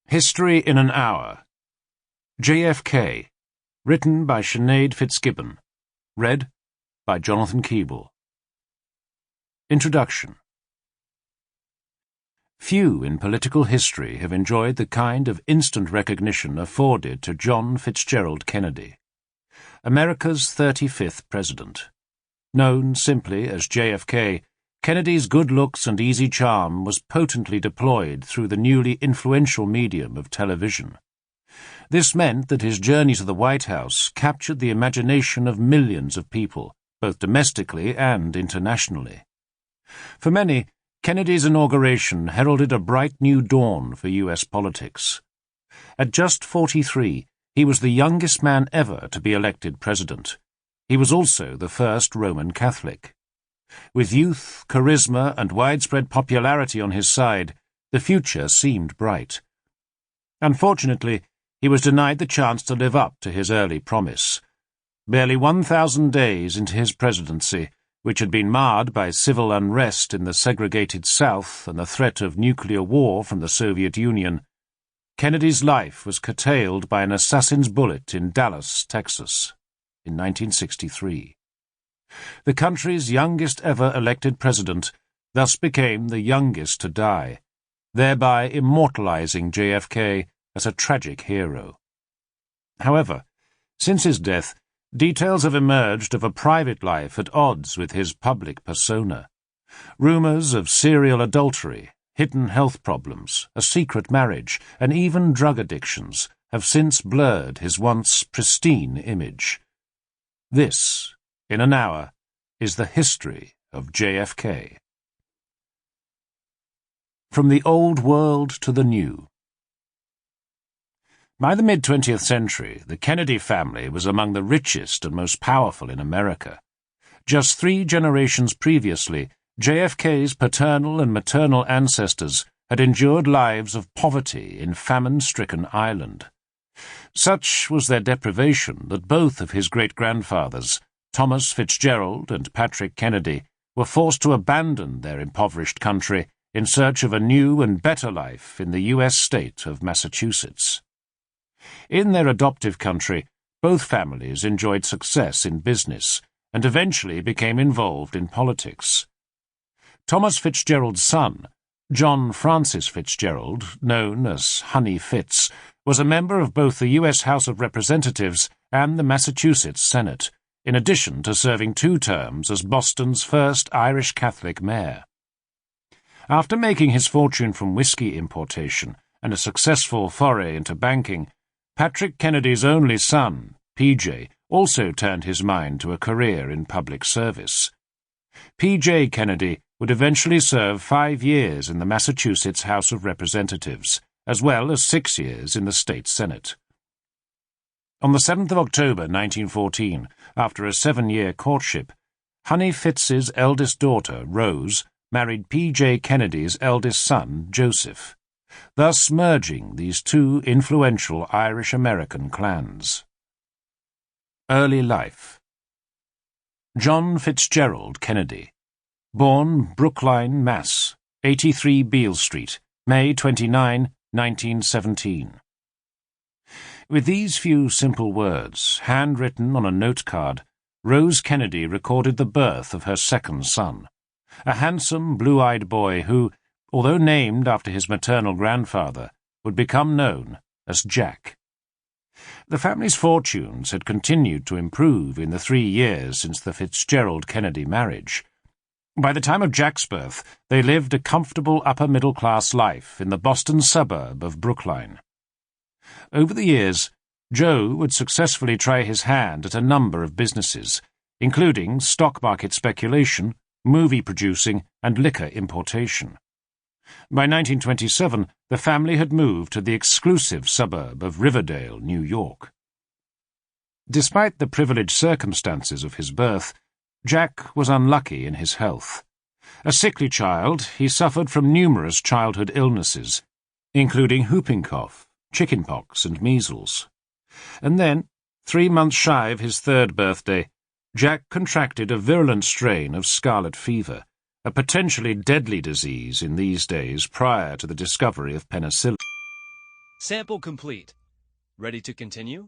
History in an Hour. JFK. Written by Sinead Fitzgibbon. Read by Jonathan Keeble. Introduction. Few in political history have enjoyed the kind of instant recognition afforded to John Fitzgerald Kennedy, America's 35th president. Known simply as JFK, Kennedy's good looks and easy charm was potently deployed through the newly influential medium of television. This meant that his journey to the White House captured the imagination of millions of people, both domestically and internationally. For many, Kennedy's inauguration heralded a bright new dawn for U.S. politics. At just 43, he was the youngest man ever to be elected president. He was also the first Roman Catholic. With youth, charisma, and widespread popularity on his side, the future seemed bright. Unfortunately, he was denied the chance to live up to his early promise. Barely 1,000 days into his presidency, which had been marred by civil unrest in the segregated South and the threat of nuclear war from the Soviet Union, Kennedy's life was curtailed by an assassin's bullet in Dallas, Texas, in 1963. The country's youngest ever elected president thus became the youngest to die, thereby immortalizing JFK as a tragic hero. However, since his death, details have emerged of a private life at odds with his public persona. Rumors of serial adultery, hidden health problems, a secret marriage, and even drug addictions have since blurred his once pristine image. This, in an hour, is the history of JFK. From the old world to the new. By the mid-20th century, the Kennedy family was among the richest and most powerful in America. Just 3 generations previously, JFK's paternal and maternal ancestors had endured lives of poverty in famine-stricken Ireland. Such was their deprivation that both of his great-grandfathers, Thomas Fitzgerald and Patrick Kennedy, were forced to abandon their impoverished country in search of a new and better life in the U.S. state of Massachusetts. In their adoptive country, both families enjoyed success in business and eventually became involved in politics. Thomas Fitzgerald's son, John Francis Fitzgerald, known as Honey Fitz, was a member of both the U.S. House of Representatives and the Massachusetts Senate, in addition to serving 2 terms as Boston's first Irish Catholic mayor. After making his fortune from whiskey importation and a successful foray into banking, Patrick Kennedy's only son, P.J., also turned his mind to a career in public service. P.J. Kennedy would eventually serve 5 years in the Massachusetts House of Representatives, as well as 6 years in the state Senate. On the 7th of October 1914, after a 7-year courtship, Honey Fitz's eldest daughter, Rose, married P.J. Kennedy's eldest son, Joseph, thus merging these 2 influential Irish-American clans. Early life. John Fitzgerald Kennedy, born Brookline, Mass., 83 Beale Street, May 29, 1917. With these few simple words, handwritten on a note card, Rose Kennedy recorded the birth of her second son, a handsome, blue-eyed boy who, although named after his maternal grandfather, would become known as Jack. The family's fortunes had continued to improve in the 3 years since the Fitzgerald-Kennedy marriage. By the time of Jack's birth, they lived a comfortable upper-middle-class life in the Boston suburb of Brookline. Over the years, Joe would successfully try his hand at a number of businesses, including stock market speculation, movie producing, and liquor importation. By 1927, the family had moved to the exclusive suburb of Riverdale, New York. Despite the privileged circumstances of his birth, Jack was unlucky in his health. A sickly child, he suffered from numerous childhood illnesses, including whooping cough, chickenpox, and measles. And then, 3 months shy of his 3rd birthday, Jack contracted a virulent strain of scarlet fever, a potentially deadly disease in these days prior to the discovery of penicillin. Sample complete. Ready to continue?